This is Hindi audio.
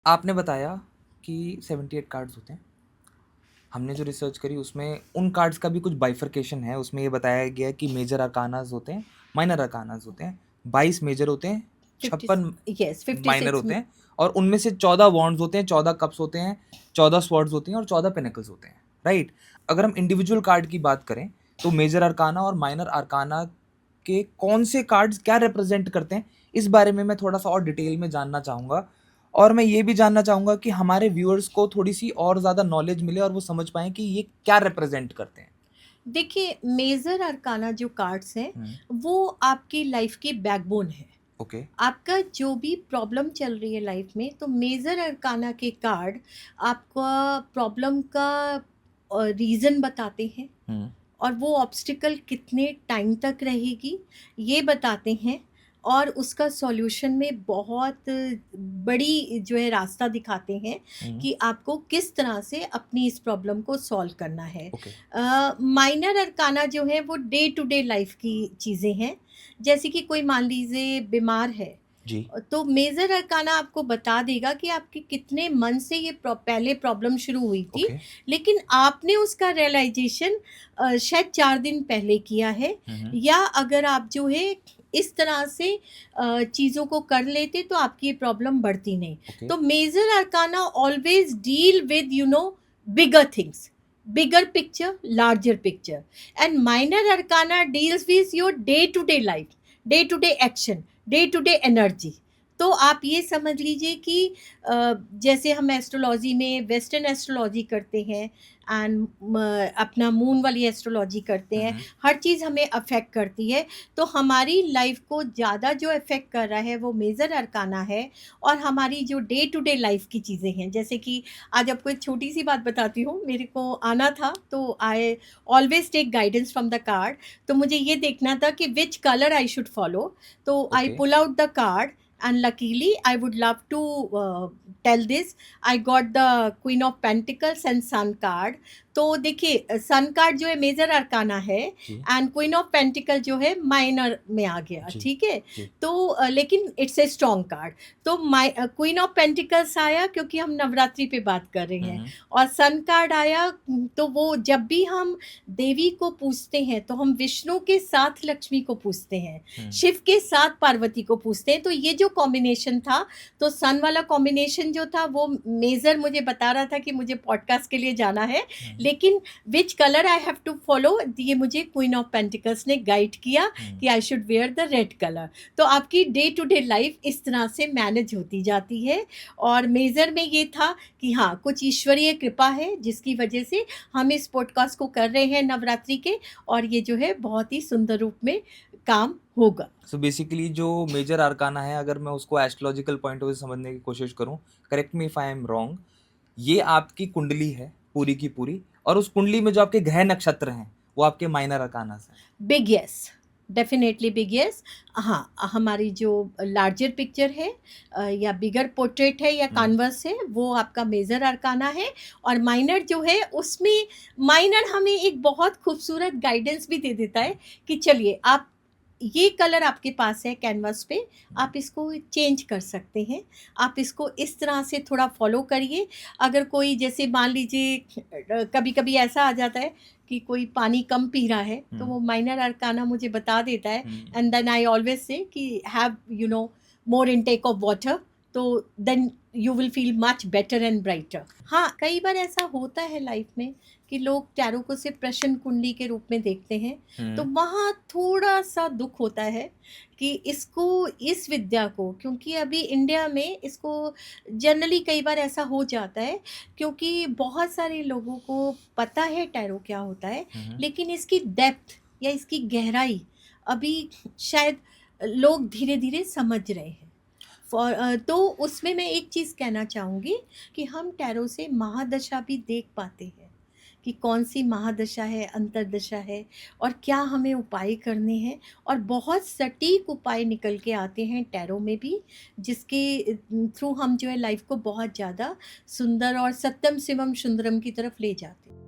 आपने बताया कि 78 कार्ड्स होते हैं। हमने जो रिसर्च करी उसमें उन कार्ड्स का भी कुछ बाइफरकेशन है। उसमें ये बताया गया है कि मेजर अरकानास होते हैं, माइनर अरकानास होते हैं। 22 मेजर होते हैं, 50, 56 यस माइनर 56 होते हैं और उनमें से 14 वॉन्ड्स होते हैं, 14 कप्स होते हैं, 14 स्वॉर्ड्स होती हैं और 14 पिनेकल्स होते हैं, राइट? अगर हम इंडिविजुअल कार्ड की बात करें तो मेजर अरकाना और माइनर अरकाना के कौन से कार्ड्स क्या रिप्रेजेंट करते हैं, इस बारे में मैं थोड़ा-सा और डिटेल में जानना चाहूँगा। और मैं ये भी जानना चाहूँगा कि हमारे व्यूअर्स को थोड़ी-सी और ज़्यादा नॉलेज मिले और वो समझ पाएँ कि ये क्या रिप्रेजेंट करते हैं। देखिए, मेजर अरकाना जो कार्ड्स हैं, हुँ, वो आपकी लाइफ की बैकबोन है। ओके। आपका जो भी प्रॉब्लम चल रही है लाइफ में, तो मेजर अरकाना के कार्ड आपका प्रॉब्लम का रीज़न बताते हैं, हुँ, और वो ऑब्स्टिकल कितने टाइम तक रहेगी ये बताते हैं, और उसका सॉल्यूशन में बहुत बड़ी जो है रास्ता दिखाते हैं हुँ, कि आपको किस तरह से अपनी इस प्रॉब्लम को सॉल्व करना है। ओके। माइनर अरकाना जो है वो डे टू डे लाइफ की चीज़ें हैं। जैसे कि कोई मान लीजिए बीमार है, जी, तो मेजर अरकाना आपको बता देगा कि आपके कितने मन से ये पहले प्रॉब्लम शुरू हुई थी, ओके। लेकिन आपने उसका रियलाइजेशन शायद 4 दिन पहले किया है, हुँ, हुँ, या अगर आप जो है इस तरह से चीज़ों को कर लेते तो आपकी ये प्रॉब्लम बढ़ती नहीं। ओके। तो major arcana always deal with bigger things, bigger picture, larger picture. And minor arcana deals with your day to day life, day to day action, day to day energy. तो आप ये समझ लीजिए कि जैसे हम एस्ट्रोलॉजी में वेस्टर्न एस्ट्रोलॉजी करते हैं, एंड अपना मून वाली एस्ट्रोलॉजी करते हुँ, हैं, हुँ, हर चीज़ हमें अफेक्ट करती है। तो हमारी लाइफ को ज़्यादा जो अफेक्ट कर रहा है वो मेजर अरकाना है, और हमारी जो डे टू डे लाइफ की चीज़ें हैं, जैसे कि आज आपको एक छोटी सी बात बताती हूँ। मेरे को आना था, तो I always take guidance from the card. तो मुझे ये देखना था कि which colour I should follow. So I okay. pull out the card, and luckily I would love to tell this. I got the Queen of Pentacles and Sun card. तो देखिए, सन कार्ड जो है मेजर अरकाना है, जी, एंड क्वीन ऑफ पेंटिकल जो है माइनर में आ गया, जी, ठीक है। जी। तो लेकिन इट्स ए स्ट्रॉन्ग कार्ड। तो क्वीन ऑफ पेंटिकल्स आया क्योंकि हम नवरात्रि पे बात कर रहे हुँ, हैं, हुँ, और सन कार्ड आया। तो वो जब भी हम देवी को पूजते हैं तो हम विष्णु के साथ लक्ष्मी को पूजते हैं, हुँ, शिव के साथ पार्वती को पूजते हैं। तो ये जो कॉम्बिनेशन था, तो सन वाला कॉम्बिनेशन जो था वो मेजर मुझे बता रहा था कि मुझे पॉडकास्ट के लिए जाना है, हुँ, लेकिन which colour I have to follow, ये मुझे क्वीन ऑफ पेंटिकल्स ने गाइड किया हुँ। कि I should wear the red colour. तो आपकी डे टू डे लाइफ इस तरह से मैनेज होती जाती है। और मेजर में ये था कि हाँ, कुछ ईश्वरीय कृपा है जिसकी वजह से हम इस पॉडकास्ट को कर रहे हैं नवरात्रि के, और ये जो है बहुत ही सुंदर रूप में काम होगा। सो बेसिकली जो मेजर अरकाना है, अगर मैं उसको एस्ट्रोलॉजिकल पॉइंट ऑफ व्यू से समझने की कोशिश करूँ, correct me if I am wrong, ये आपकी कुंडली है पूरी की पूरी और उस कुंडली में जो आपके ग्रह नक्षत्र हैं, वो आपके माइनर अरकानास हैं। Big yes, definitely big yes. हाँ, हमारी जो लार्जर पिक्चर है, या बिगर पोर्ट्रेट है या हुँ, कैनवस है, वो आपका मेजर अरकाना है। और माइनर जो है उसमें, माइनर हमें एक बहुत खूबसूरत गाइडेंस भी दे देता है कि चलिए, आप ये कलर आपके पास है कैनवास पे, हुँ, आप इसको चेंज कर सकते हैं, आप इसको इस तरह से थोड़ा फॉलो करिए। अगर कोई, जैसे मान लीजिए कभी कभी ऐसा आ जाता है कि कोई पानी कम पी रहा है, तो हुँ, वो माइनर अरकाना मुझे बता देता है। हुँ, and then I always say कि have more intake of water, तो then you will feel much better and brighter. हाँ, कई बार ऐसा होता है लाइफ में कि लोग टैरो को सिर्फ प्रश्न कुंडली के रूप में देखते हैं, तो हुँ, वहाँ थोड़ा सा दुख होता है कि इसको, इस विद्या को, क्योंकि अभी इंडिया में इसको जनरली कई बार ऐसा हो जाता है, क्योंकि बहुत सारे लोगों को पता है टैरो क्या होता है, हुँ, हुँ, लेकिन इसकी डेप्थ या इसकी गहराई अभी शायद लोग धीरे धीरे समझ रहे हैं। तो उसमें मैं एक चीज़ कहना चाहूँगी कि हम टैरो से महादशा भी देख पाते हैं कि कौन सी महादशा है, अंतर्दशा है, और क्या हमें उपाय करने हैं। और बहुत सटीक उपाय निकल के आते हैं टैरो में भी, जिसके थ्रू हम जो है लाइफ को बहुत ज़्यादा सुंदर और सत्यम शिवम सुंदरम की तरफ ले जाते हैं।